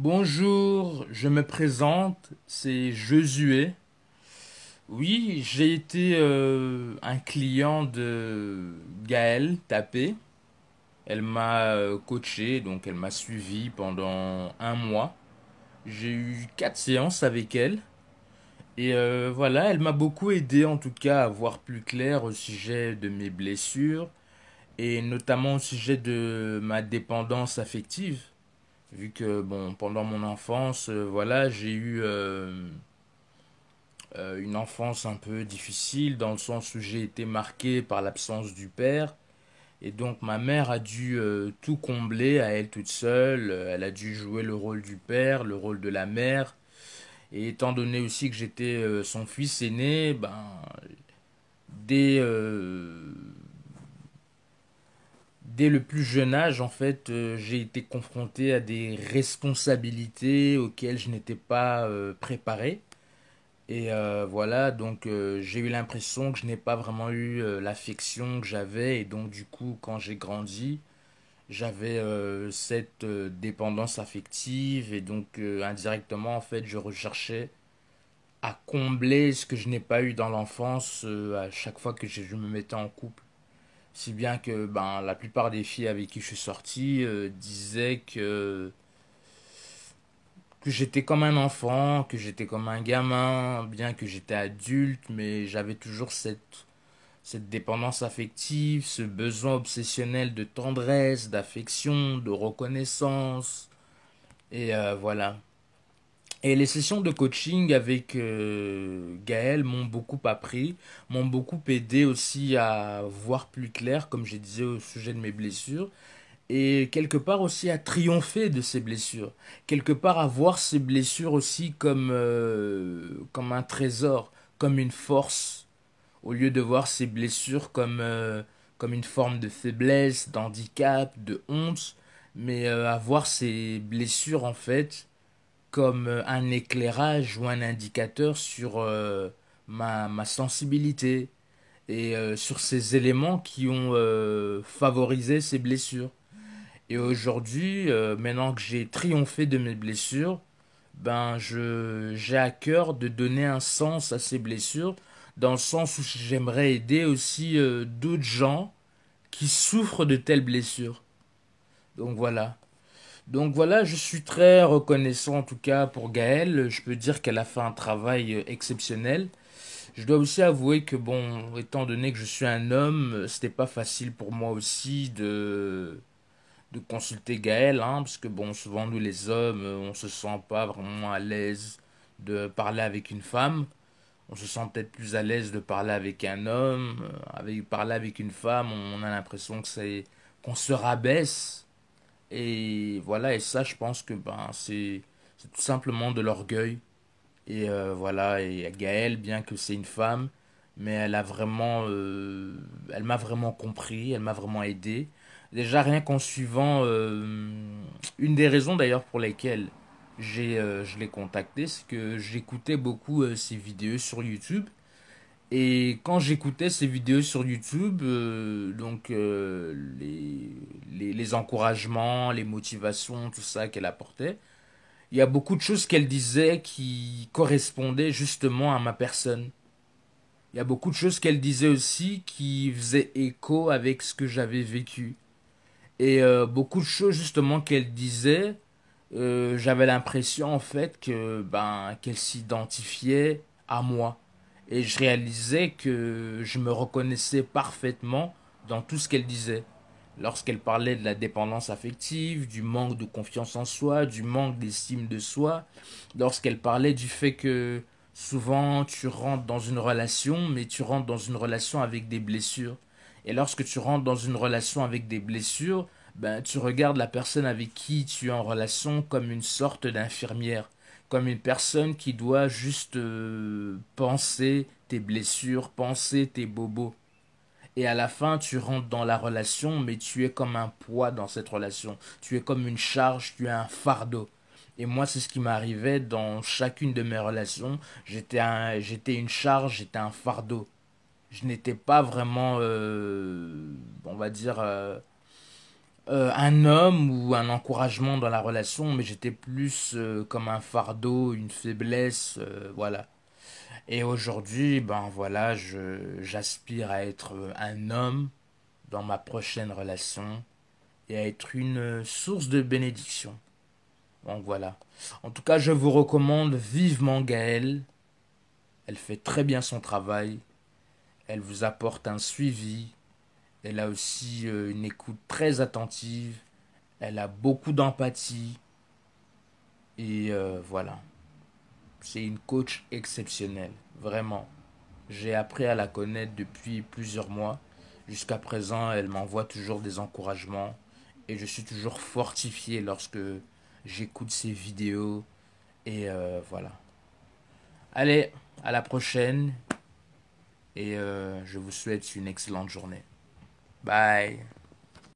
Bonjour, je me présente, c'est Josué. Oui, j'ai été un client de Gaëlle Tapé. Elle m'a coaché, donc elle m'a suivi pendant un mois. J'ai eu 4 séances avec elle. Et voilà, elle m'a beaucoup aidé en tout cas à voir plus clair au sujet de mes blessures et notamment au sujet de ma dépendance affective. Vu que bon, pendant mon enfance, voilà, j'ai eu une enfance un peu difficile dans le sens où j'ai été marqué par l'absence du père. Et donc ma mère a dû tout combler à elle toute seule. Elle a dû jouer le rôle du père, le rôle de la mère. Et étant donné aussi que j'étais son fils aîné, ben, dès, euh, dès le plus jeune âge, en fait, j'ai été confronté à des responsabilités auxquelles je n'étais pas préparé. Et voilà, donc j'ai eu l'impression que je n'ai pas vraiment eu l'affection que j'avais. Et donc du coup, quand j'ai grandi, j'avais cette dépendance affective. Et donc indirectement, en fait, je recherchais à combler ce que je n'ai pas eu dans l'enfance à chaque fois que je me mettais en couple. Si bien que ben, la plupart des filles avec qui je suis sorti disaient que j'étais comme un enfant, que j'étais comme un gamin, bien que j'étais adulte, mais j'avais toujours cette dépendance affective, ce besoin obsessionnel de tendresse, d'affection, de reconnaissance. Et voilà. Et les sessions de coaching avec Gaël m'ont beaucoup appris, m'ont beaucoup aidé aussi à voir plus clair, comme je disais au sujet de mes blessures, et quelque part aussi à triompher de ces blessures, quelque part à voir ces blessures aussi comme un trésor, comme une force, au lieu de voir ces blessures comme une forme de faiblesse, d'handicap, de honte, mais à voir ces blessures en fait comme un éclairage ou un indicateur sur ma sensibilité et sur ces éléments qui ont favorisé ces blessures. Et aujourd'hui, maintenant que j'ai triomphé de mes blessures, ben j'ai à cœur de donner un sens à ces blessures, dans le sens où j'aimerais aider aussi d'autres gens qui souffrent de telles blessures. Donc voilà. Donc voilà, je suis très reconnaissant en tout cas pour Gaëlle. Je peux dire qu'elle a fait un travail exceptionnel. Je dois aussi avouer que bon, étant donné que je suis un homme, c'était pas facile pour moi aussi de consulter Gaël, hein, parce que bon, souvent nous les hommes, on se sent pas vraiment à l'aise de parler avec une femme. On se sent peut-être plus à l'aise de parler avec un homme, avec parler avec une femme, on a l'impression que c'est qu'on se rabaisse. Et voilà, et ça, je pense que ben c'est tout simplement de l'orgueil. Et voilà, et Gaëlle, bien que c'est une femme, mais elle m'a vraiment compris, elle m'a vraiment aidé. Déjà rien qu'en suivant, une des raisons d'ailleurs pour lesquelles je l'ai contacté, c'est que j'écoutais beaucoup ses vidéos sur YouTube. Et quand j'écoutais ces vidéos sur YouTube, donc les encouragements, les motivations, tout ça qu'elle apportait, il y a beaucoup de choses qu'elle disait qui correspondaient justement à ma personne. Il y a beaucoup de choses qu'elle disait aussi qui faisaient écho avec ce que j'avais vécu. Et beaucoup de choses justement qu'elle disait, j'avais l'impression en fait que ben qu'elle s'identifiait à moi. Et je réalisais que je me reconnaissais parfaitement dans tout ce qu'elle disait. Lorsqu'elle parlait de la dépendance affective, du manque de confiance en soi, du manque d'estime de soi, lorsqu'elle parlait du fait que souvent tu rentres dans une relation, mais tu rentres dans une relation avec des blessures. Et lorsque tu rentres dans une relation avec des blessures, ben, tu regardes la personne avec qui tu es en relation comme une sorte d'infirmière, comme une personne qui doit juste penser tes blessures, penser tes bobos. Et à la fin, tu rentres dans la relation, mais tu es comme un poids dans cette relation. Tu es comme une charge, tu es un fardeau. Et moi, c'est ce qui m'arrivait dans chacune de mes relations. J'étais une charge, j'étais un fardeau. Je n'étais pas vraiment, on va dire, un homme ou un encouragement dans la relation, mais j'étais plus comme un fardeau, une faiblesse, voilà. Et aujourd'hui, ben voilà, j'aspire à être un homme dans ma prochaine relation et à être une source de bénédiction. Donc voilà. En tout cas, je vous recommande vivement Gaëlle. Elle fait très bien son travail. Elle vous apporte un suivi. Elle a aussi une écoute très attentive. Elle a beaucoup d'empathie. Et voilà. C'est une coach exceptionnelle. Vraiment. J'ai appris à la connaître depuis plusieurs mois. Jusqu'à présent, elle m'envoie toujours des encouragements. Et je suis toujours fortifié lorsque j'écoute ses vidéos. Et voilà. Allez, à la prochaine. Et je vous souhaite une excellente journée. Bye.